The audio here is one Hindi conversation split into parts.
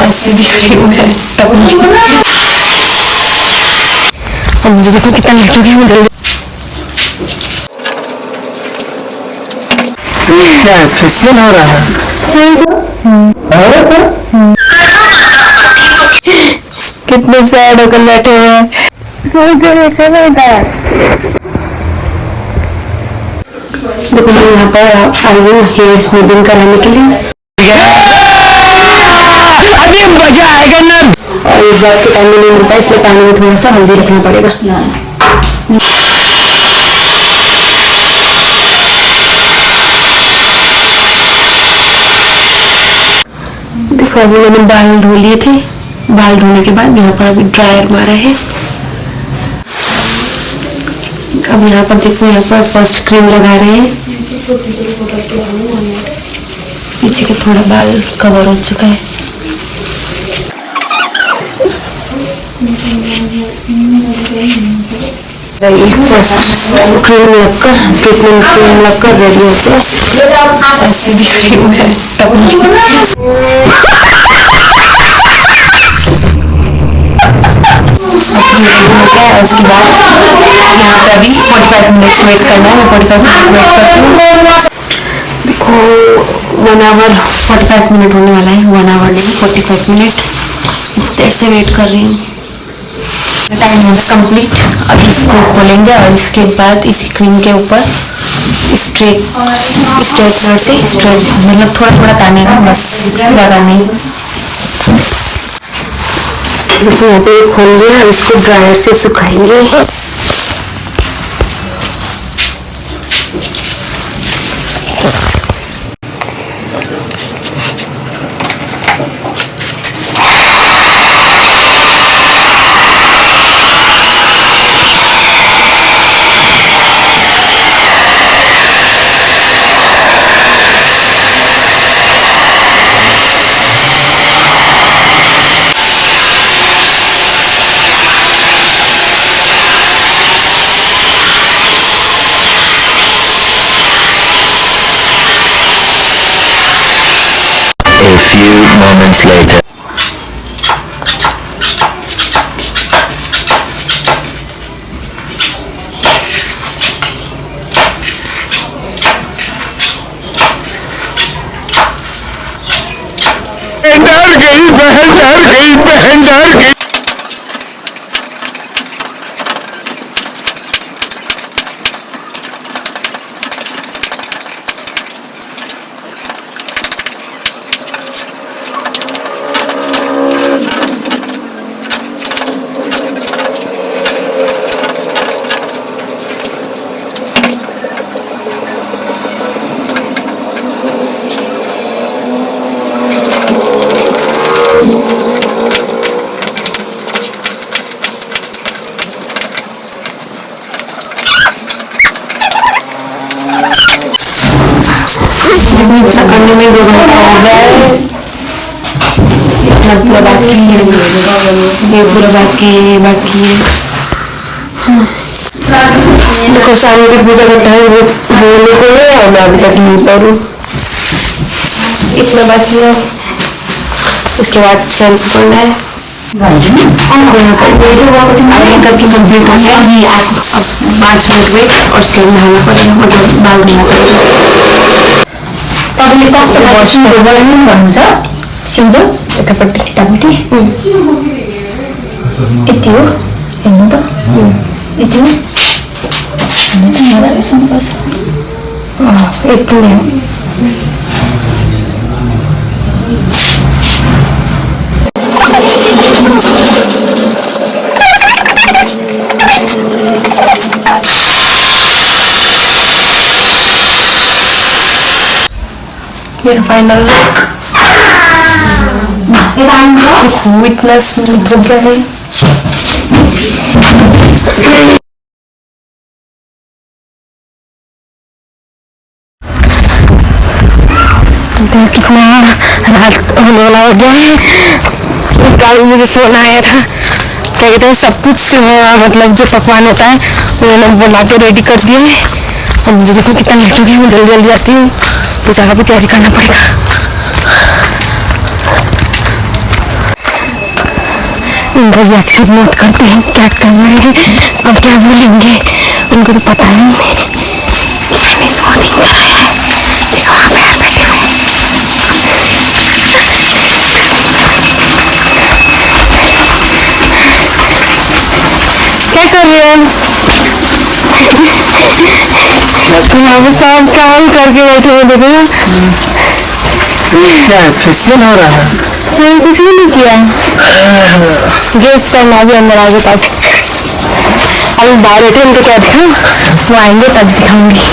ऐसे दिख रही हूँ मैं टपली। और मुझे देखो कितना लेट हो गया मैं जल्दी। क्या फेशियल हो रहा है? कितने सैड होकर बैठे हुए हैं। देखो मैं यहाँ पर आई हूँ हेयर स्मूथिंग कराने के लिए। अभी मजा आएगा ना। और ये जॉब के टाइम में नहीं मिलता, इसलिए पानी में थोड़ा सा हल्दी रखना पड़ेगा। देखो अभी मैंने बाल धो लिए थे। बाल धोने के बाद यहाँ पर अभी ड्रायर मारा है। अब यहाँ पर देखो, यहाँ पर फर्स्ट क्रीम लगा रहे हैं। पीछे का थोड़ा बाल कवर हो चुका है। फर्स्ट क्रीम लगकर, ट्रीटमेंट क्रीम लगकर रेडी होकर ऐसे दिख रही हूँ मैं टपली। उसके बाद यहाँ पे अभी 45 मिनट्स वेट करना है। मैं 45 मिनट वेट करती हूँ। देखो 1 आवर 45 मिनट होने वाला है। 1 आवर नहीं 45 मिनट बहुत देर से वेट कर रही हूँ। Time is complete. अब इसको खोलेंगे और इसके बाद इस क्रीम के ऊपर स्ट्रेट साइड से स्ट्रेट मतलब थोड़ा थोड़ा तानेगा, बस ज़्यादा नहीं। देखो यहाँ पे खोल दिया, इसको ड्रायर से सुखाएंगे। A few moments later. करने में 2 घंटा हो गया है। इतना पूरा बाकी है, ये पूरा बाकी है। देखो शाम की पूजा का टाइम होने को है और मैं अभी तक नहीं करूँ। इतना बाकी है, उसके बाद चेंज करना है। यहाँ पर करके कंप्लीट हो गया। 5 मिनट वेट और उसके बाद नहाना पड़ेगा, मतलब बाल धोना पड़ेगा। तपाईँले कस्तो सिउँदो बनाउनु भन्नुहुन्छ? सिउँदो यतापट्टि यतापट्टि यति हो, हेर्नु त यति हो, यति नै हो। मेरा फाइनल लुक देखो इतना स्मूथ हो गया है। कितना रात होने वाला हो गया है। कल मुझे फोन आया था, कहते हैं सब कुछ मतलब जो पकवान होता है वो लोग बुला के रेडी कर दिए हैं। और मुझे देखो कितना लेट हो गया, मैं जल्दी जल्दी जाती हूँ, पूजा का भी तैयारी करना पड़ेगा। उनका रिएक्शन नोट करते हैं, क्या कर रहे हैं और क्या बोलेंगे, उनको तो पता नहीं। क्या कर रहे हैं? हम सब काम करके बैठे हुए, देखो ना। क्या फेशियल हो रहा है? मैंने कुछ भी नहीं किया। गेस्ट करना भी अंदर आगे तक। अभी बाहर बैठे, उनको क्या दिखाऊं? वो आएंगे तब दिखाऊंगी।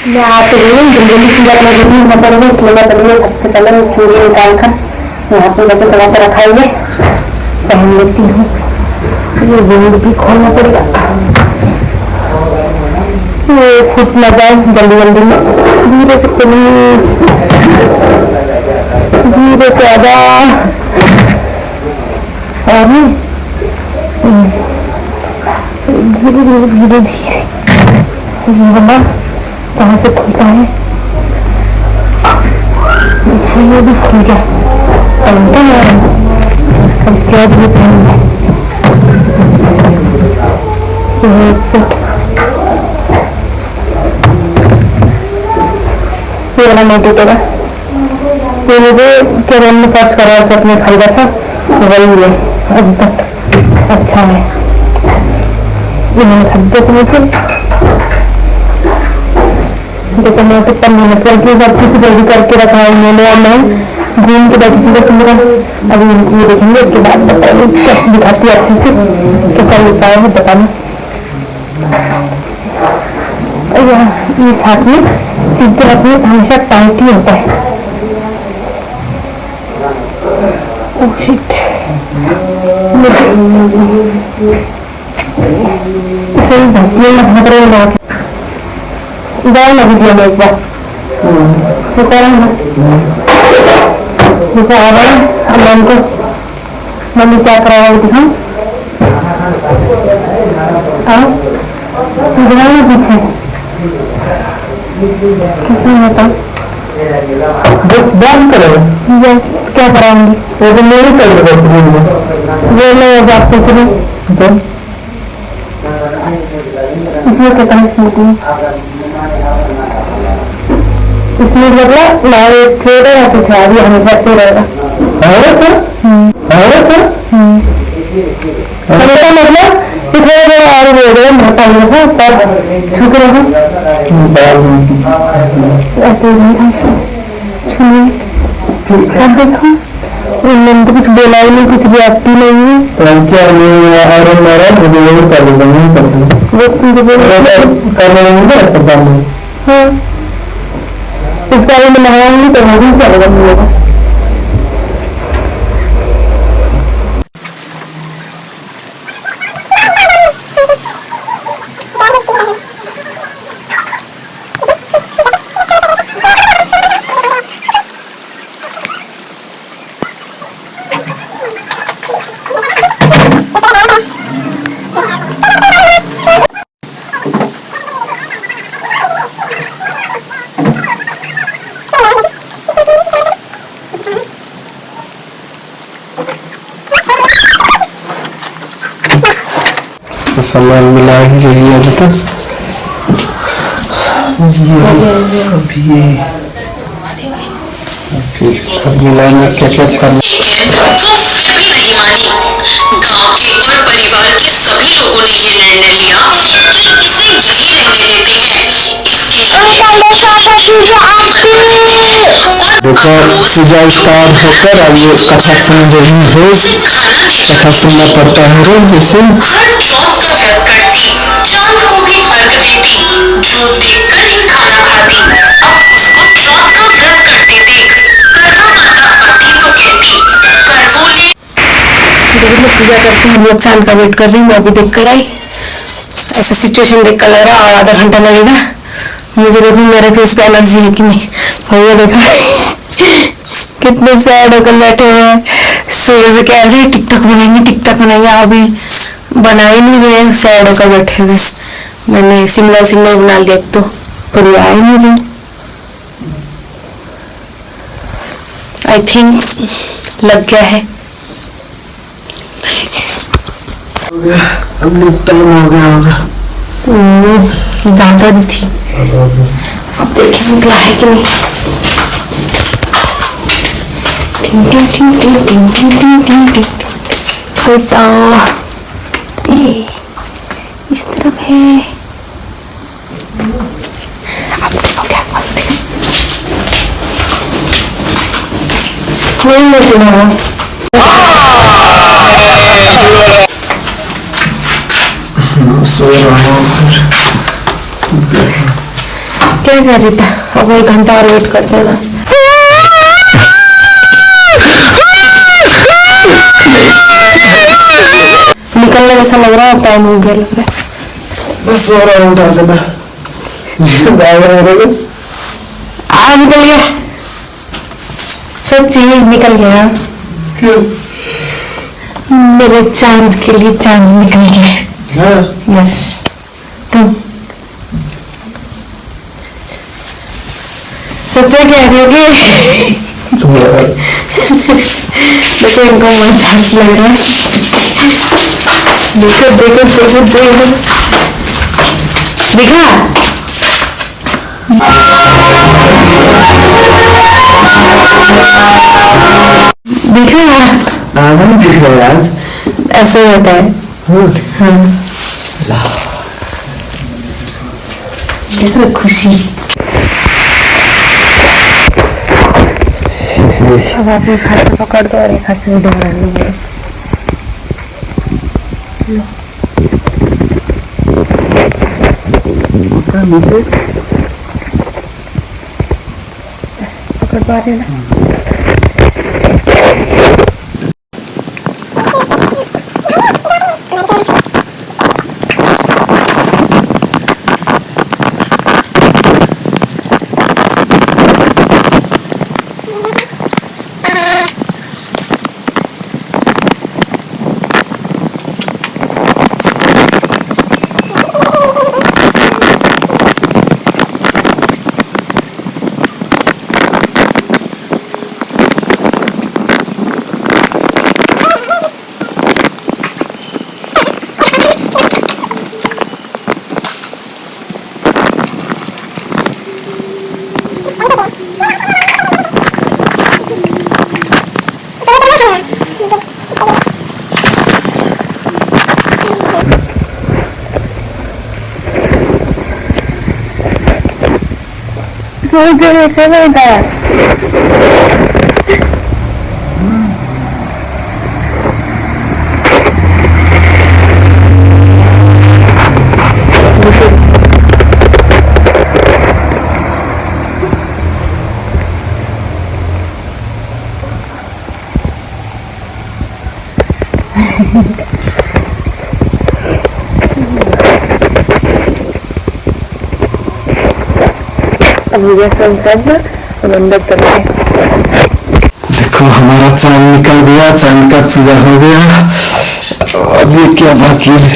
मैं आते रही हूँ, जल्दी पूजा अपना जल्दी होना पड़ेगा, इसलिए मैं पहले सबसे पहले मैं चूड़ी निकाल कर यहाँ पे जाकर थोड़ा सा रखा हुआ पहन लेती हूँ। ये विंड भी खोलना पड़ेगा, ये फूट न जाए जल्दी जल्दी में। धीरे से खोलूँ, धीरे से आजा। और धीरे धीरे धीरे धीरे बना कहाँ से खुलता है। ये भी खुल गया, पहनते हैं। अब इसके बाद ये पहनूंगा एक सेट। ये वाला नहीं टूटेगा। ये मुझे केरल में फर्स्ट करा जो अपने खरीदा था, वही है अभी तक। अच्छा है, ये मैंने खरीदा था मुझे। देखो मैं तो कम मेहनत करके सब कुछ रेडी करके रखा है मैंने, और मैं घूम के बैठी थी बस मेरा। अभी ये देखेंगे, उसके बाद बताएंगे कैसे दिखाती है अच्छे से, कैसा लिखा है पता नहीं। इस हाथ में, सीधे हाथ में हमेशा टाइट ही होता है। ओह शिट, मुझे इसमें भैंसियाँ लगना पड़ेगा। इधर लगी थी एक बार, दिखा रहा है। अब मैं उनको मम्मी क्या करा है दिखाऊं। पीछे कितना होता बस डांस करो। यस, क्या कराऊंगी? वो तो मेरे कर दो। वो मैं आप सोच रही इसमें कितना स्मूथ, इसमें मतलब लाइव स्ट्रेट है, पीछे भी हमेशा से रहेगा। सर हमेशा मतलब थोड़ा थोड़ा और हो गया, मोटा हो गया पर छुक रहा ऐसे ही छुए। अब देखो उन्होंने तो कुछ बोला ही नहीं, कुछ भी एक्टी नहीं है। क्या और मेरा मुझे यही कर देगा, नहीं कर देगा वो करने लगे सब काम। हाँ, इस बारे में मंगाया नहीं तो नहीं चलेगा मिलेगा। सामान मिला ही रही है अभी तक। अब मिलाएंगे क्या क्या करना। गांव के और परिवार के सभी लोगों ने ये निर्णय लिया कि इसे यही रहने देते हैं। इसके लिए देखो पूजा स्टार्ट होकर आइए कथा सुन रही है। कथा सुनना पड़ता है रोज जैसे। हर चौथ का व्रत करती, चांद को भी अर्घ देती, जो देखकर ही खाना खाती। अब उसको चौथ का व्रत करते देख करवा माता अति तो कहती, पर बोले मैं पूजा करती हूँ, लोग चांद का वेट कर रही हूँ। मैं अभी देख कर आई, ऐसा सिचुएशन देख कर लग रहा है और आधा घंटा लगेगा मुझे। देखो मेरे फेस पे एनर्जी है कि नहीं। भैया देखा कितने सैड होकर बैठे हुए हैं, सुबह से कह रहे टिकटॉक बनाएंगे टिकटॉक बनाएंगे, अभी बना ही नहीं रहे, सैड होकर बैठे हुए। मैंने सिंगल सिंगल बना लिया तो, पर ये आए नहीं रहे। आई थिंक लग गया है। गया, अब टाइम हो गया होगा। ज्यादा नहीं थी। अब देखिए निकला है कि नहीं। इस तरफ है। अब देखो क्या बोलते हैं। सो रहा हूँ। क्या कर रही था? अब 1 घंटा और वेट कर देना। निकलने जैसा लग रहा है, टाइम हो गया लग रहा है। सो रहा हूँ, उठा देना। निकल गया, सच्ची निकल गया। क्यों? मेरे चांद के लिए चांद निकल गया। यस, तुम सच्चे कह रही हो कि तो इनको बहुत हंस लग रहा है। देखो देखो देखो देखो, दिखा दिखा। नहीं दिख रहा यार, ऐसे होता है। हाँ, देखो खुशी। अब आप एक हाथ से पकड़ दो और एक हाथ से वीडियो बना लो। पकड़ पा रहे ना? देखो हमारा चांद निकल गया, चांद का पूजा हो गया। अब ये क्या बाकी है?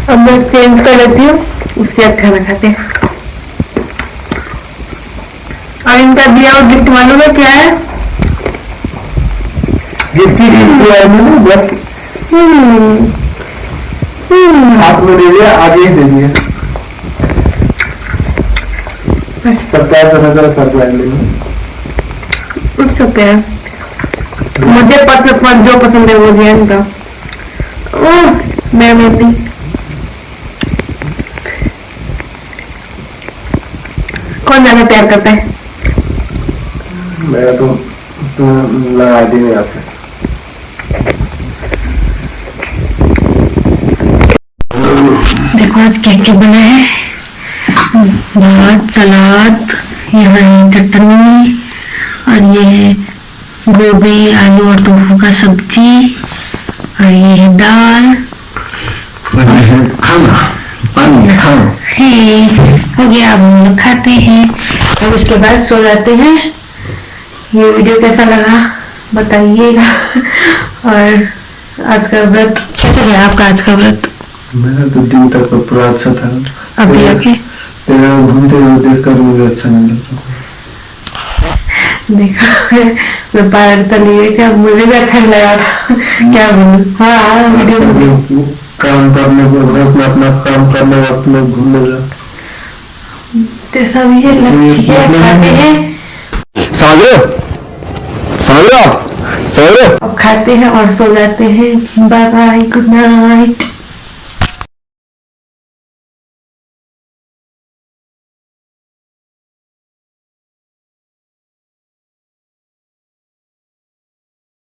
अब मैं चेंज कर लेती हूँ, उसके बाद खाना खाते हैं। और इनका दिया हुआ गिफ्ट मालूम है क्या है? गिफ्ट ही दिया है मैंने, बस हाथ में दे दिया, आगे ही दे दिया। सरप्राइज सरप्राइज लेंगे। इट्स ओके, मुझे जो पसंद है वो दिया इनका। ओह मैं मेहंदी, कौन जाने ज्यादा प्यार करता है? मेरा तो लगा दी नहीं आज से। देखो आज क्या क्या बना है, भात, सलाद, यहाँ है चटनी, और ये है गोभी, आलू और टोफू का सब्जी, और ये है दाल। खाना हे हो गया, अब हम लोग खाते हैं और उसके बाद सो जाते हैं। ये वीडियो कैसा लगा बताइएगा। और आज का व्रत कैसा गया आपका? आज का व्रत मेरा तो दिन तक तो पूरा अच्छा था। अभी अभी तेरा घूमते हुए देख कर मुझे अच्छा नहीं लगता। देखो मैं पार्लर चली गई थी, अब मुझे भी अच्छा नहीं लगा था। क्या बोलूं? हाँ वीडियो काम करने को अपना काम करने वक्त में घूमने जा जैसा भी है ठीक है, खाते हैं, समझ रहे हो? अब खाते हैं और सो जाते हैं। Bye bye, good night.